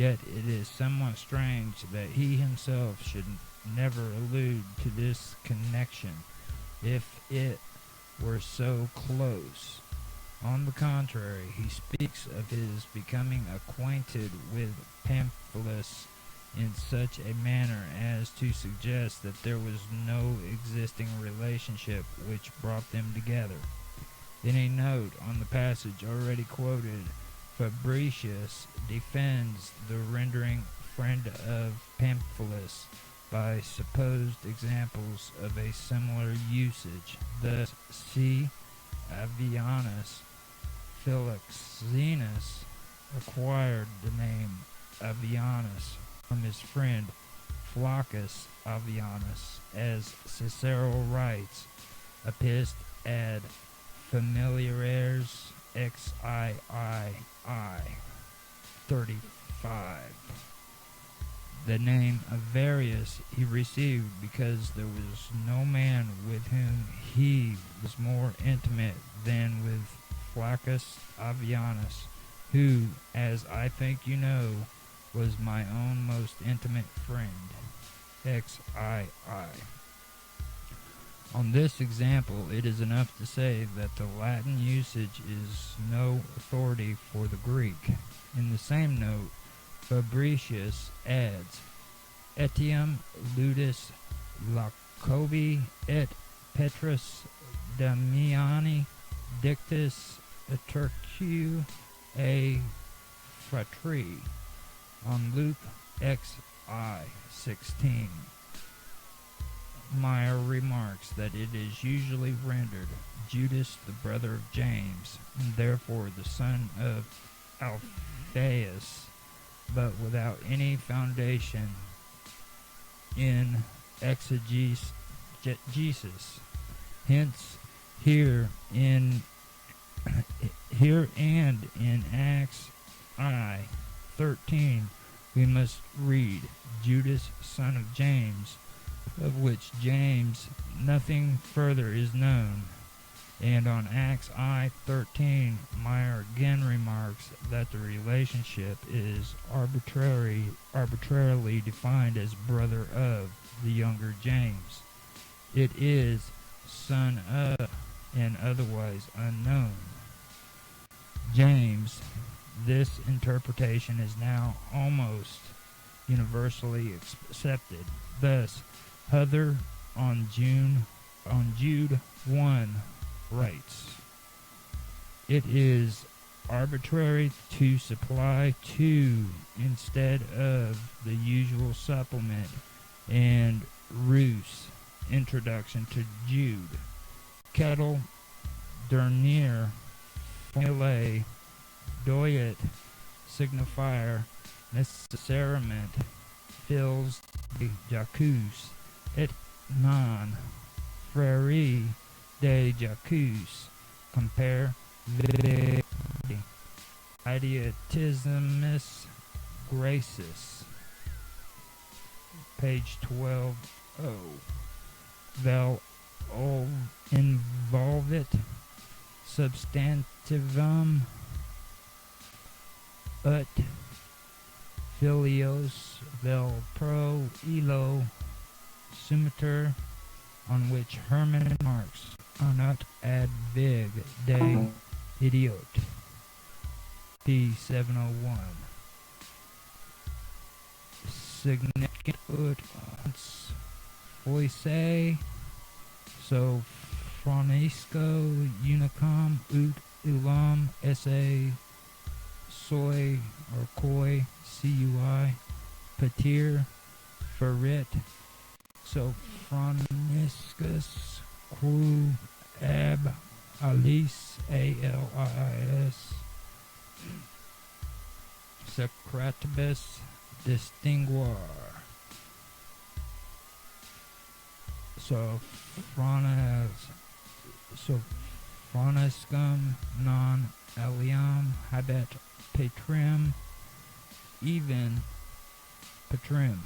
Yet it is somewhat strange that he himself should never allude to this connection, if it were so close. On the contrary, he speaks of his becoming acquainted with Pamphilus in such a manner as to suggest that there was no existing relationship which brought them together. In a note on the passage already quoted, Fabricius defends the rendering friend of Pamphilus by supposed examples of a similar usage. Thus, C. Avianus Philoxenus acquired the name Avianus from his friend Flaccus Avianus, as Cicero writes, Epist ad familiares XIII 35. The name of Varius he received because there was no man with whom he was more intimate than with Flaccus Avianus, who, as I think you know, was my own most intimate friend. XIII. On this example, it is enough to say that the Latin usage is no authority for the Greek. In the same note, Fabricius adds, Etiam ludus Lacobi et Petrus Damiani dictus Turcu a fratri, on Luke XI 16. Meyer remarks that it is usually rendered Judas, the brother of James, and therefore the son of Alphaeus, but without any foundation in exegesis. Hence, here and in Acts I 13, we must read Judas, son of James, of which James nothing further is known. And on Acts I 13, Meyer again remarks that the relationship is arbitrarily defined as brother of the younger James. It is son of and otherwise unknown. James, this interpretation is now almost universally accepted. Thus, Huther on Jude 1 writes, it is arbitrary to supply two instead of the usual supplement and ruse introduction to Jude. Kettle dernier formulae doit signifier necessarement fills de jacus et non frere de jacus compare the idiotismus gracis, page 12. Vel involvit substantivum ut filios vel pro illo sumater, on which Herman remarks, anat ad vig de idiot, p. 701. Significant ut ons foise, so phronisco unicum ut ulam esse soi or koi cui patir ferit, so phroniscus quo ab alice aliis secretibus distinguar, so phroniscum non aliam habet patrem, even patrim.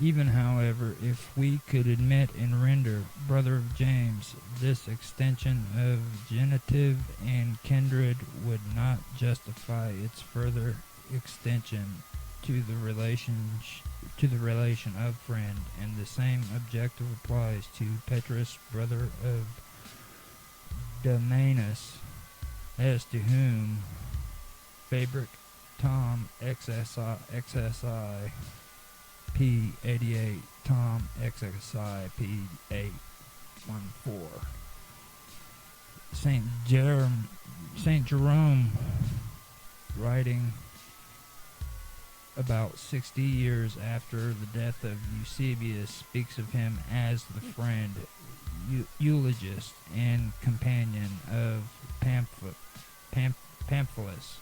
Even, however, if we could admit and render brother of James, this extension of genitive and kindred would not justify its further extension to the relation of friend, and the same objective applies to Petrus, brother of Damanus, as to whom Fabric Tom XSI P88 Tom XXI P814. Saint Jerome, writing about 60 years after the death of Eusebius, speaks of him as the friend, eulogist, and companion of Pamphilus.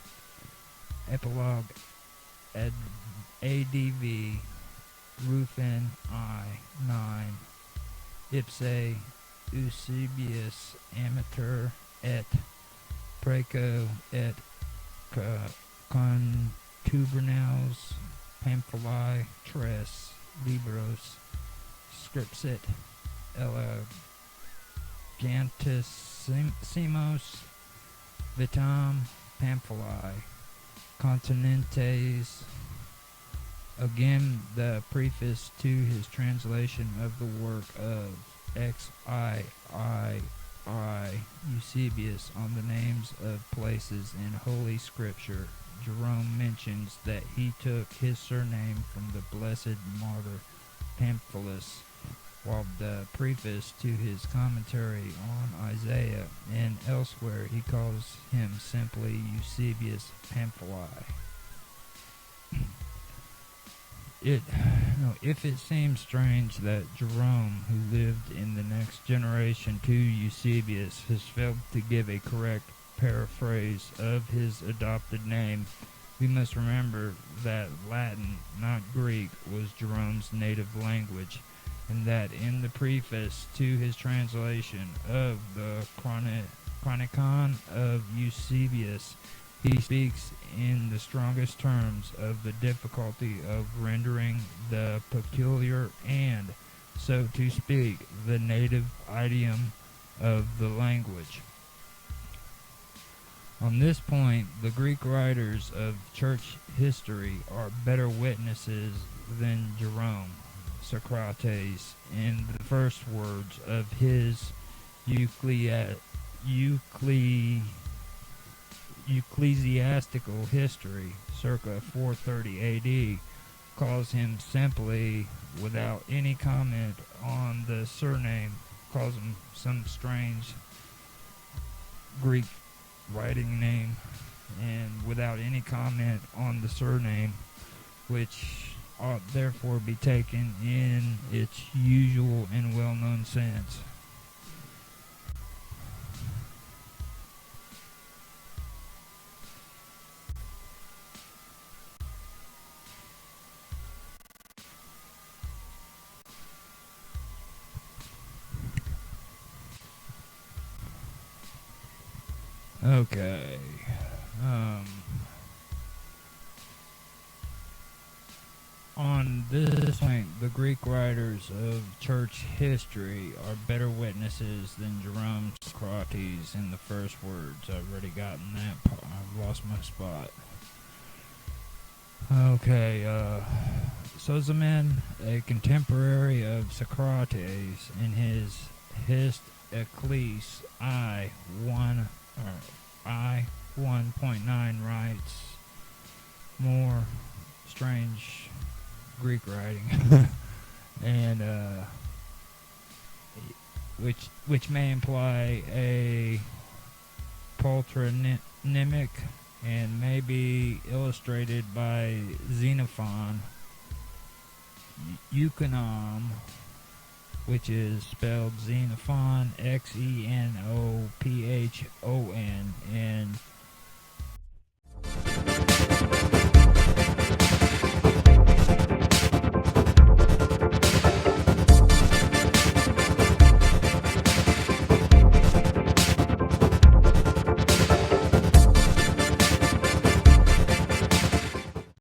Epilogue ADV Rufin I 9 Ipse Eusebius amateur et preco et contubernals Pamphili tres libros scripsit elegantissimos vitam Pamphili continentes. Again, the preface to his translation of the work of XIII Eusebius on the names of places in Holy Scripture. Jerome mentions that he took his surname from the blessed martyr Pamphilus, while the preface to his commentary on Isaiah and elsewhere he calls him simply Eusebius Pamphili. If it seems strange that Jerome, who lived in the next generation to Eusebius, has failed to give a correct paraphrase of his adopted name, we must remember that Latin, not Greek, was Jerome's native language, and that in the preface to his translation of the Chronicon of Eusebius, he speaks in the strongest terms of the difficulty of rendering the peculiar and, so to speak, the native idiom of the language. On this point, the Greek writers of church history are better witnesses than Jerome. Socrates, in the first words of his ecclesiastical history, circa 430 AD, calls him simply, without any comment on the surname, calls him some strange Greek writing name, and without any comment on the surname, which ought therefore be taken in its usual and well-known sense. Okay. On this point, the Greek writers of church history are better witnesses than Jerome. Socrates in the first words. I've already gotten that part. I've lost my spot. Okay, Sozomen, a contemporary of Socrates, in his Hist Ecclesi I 1.9 writes more strange Greek writing, and which may imply a patronymic and may be illustrated by Xenophon. Euconom, which is spelled Xenophon, Xenophon, and